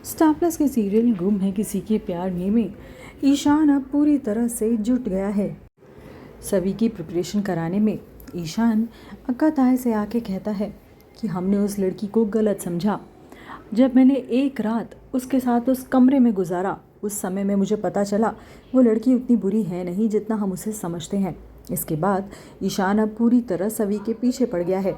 Star plus के serial गुम है किसी के प्यार में ईशान अब पूरी तरह से जुट गया है। सभी की प्रिपरेशन कराने में ईशान अक्का ताए से आके कहता है कि हमने उस लड़की को गलत समझा। जब मैंने एक रात उसके साथ उस कमरे में गुजारा, उस समय में मुझे पता चला वो लड़की उतनी बुरी है नहीं जितना हम उसे समझते हैं। इसके बाद ईशान अब पूरी तरह सभी के पीछे पड़ गया है।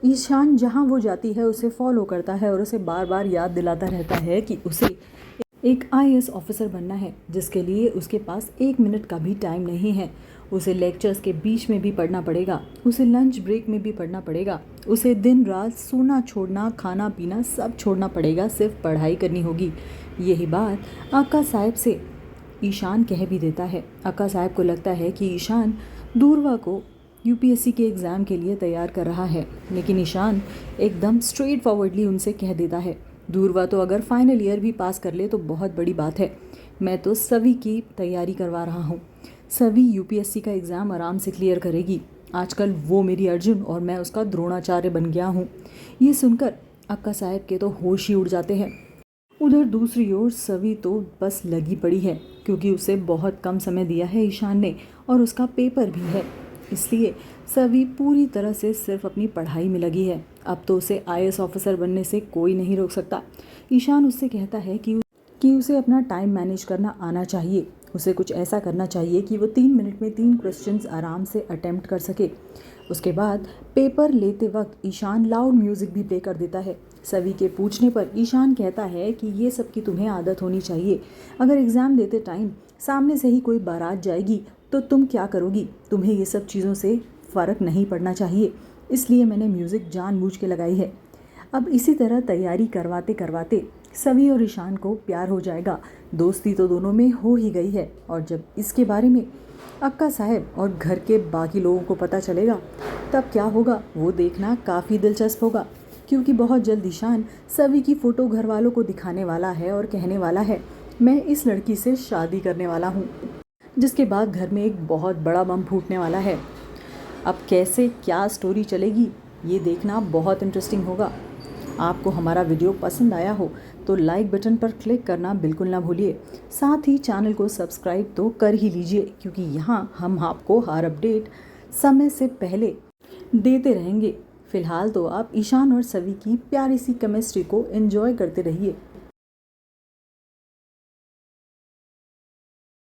ईशान जहाँ वो जाती है उसे फॉलो करता है और उसे बार बार याद दिलाता रहता है कि उसे एक आईएएस ऑफिसर बनना है, जिसके लिए उसके पास 1 मिनट का भी टाइम नहीं है। उसे लेक्चर्स के बीच में भी पढ़ना पड़ेगा, उसे लंच ब्रेक में भी पढ़ना पड़ेगा, उसे दिन रात सोना छोड़ना, खाना पीना सब छोड़ना पड़ेगा, सिर्फ पढ़ाई करनी होगी। यही बात अक्का साहब से ईशान कह भी देता है। अक्का साहब को लगता है कि ईशान दूरवा को यूपीएससी के एग्ज़ाम के लिए तैयार कर रहा है, लेकिन ईशान एकदम स्ट्रेट फॉरवर्डली उनसे कह देता है, दूरवा तो अगर फाइनल ईयर भी पास कर ले तो बहुत बड़ी बात है। मैं तो सभी की तैयारी करवा रहा हूँ। सभी यूपीएससी का एग्ज़ाम आराम से क्लियर करेगी। आजकल वो मेरी अर्जुन और मैं उसका द्रोणाचार्य बन गया हूँ। ये सुनकर अक्का साहब के तो होश ही उड़ जाते हैं। उधर दूसरी ओर सभी तो बस लगी पड़ी है, क्योंकि उसे बहुत कम समय दिया है ईशान ने और उसका पेपर भी है। इसलिए सभी पूरी तरह से सिर्फ अपनी पढ़ाई में लगी है। अब तो उसे आईएएस ऑफिसर बनने से कोई नहीं रोक सकता। ईशान उससे कहता है कि उसे अपना टाइम मैनेज करना आना चाहिए। उसे कुछ ऐसा करना चाहिए कि वो 3 मिनट में 3 क्वेश्चंस आराम से अटेम्प्ट कर सके। उसके बाद पेपर लेते वक्त ईशान लाउड म्यूज़िक भी प्ले कर देता है। सभी के पूछने पर ईशान कहता है कि ये सब की तुम्हें आदत होनी चाहिए। अगर एग्ज़ाम देते टाइम सामने से ही कोई बारात जाएगी तो तुम क्या करोगी? तुम्हें ये सब चीज़ों से फ़र्क नहीं पड़ना चाहिए, इसलिए मैंने म्यूज़िक जानबूझ के लगाई है। अब इसी तरह तैयारी करवाते करवाते सभी और ईशान को प्यार हो जाएगा। दोस्ती तो दोनों में हो ही गई है, और जब इसके बारे में अक्का साहब और घर के बाकी लोगों को पता चलेगा तब क्या होगा वो देखना काफ़ी दिलचस्प होगा, क्योंकि बहुत जल्द ईशान सभी की फ़ोटो घर वालों को दिखाने वाला है और कहने वाला है, मैं इस लड़की से शादी करने वाला हूँ। जिसके बाद घर में एक बहुत बड़ा बम फूटने वाला है। अब कैसे क्या स्टोरी चलेगी ये देखना बहुत इंटरेस्टिंग होगा। आपको हमारा वीडियो पसंद आया हो तो लाइक बटन पर क्लिक करना बिल्कुल ना भूलिए। साथ ही चैनल को सब्सक्राइब तो कर ही लीजिए, क्योंकि यहाँ हम आपको हर अपडेट समय से पहले देते रहेंगे। फिलहाल तो आप ईशान और सभी की प्यारी सी केमिस्ट्री को एंजॉय करते रहिए।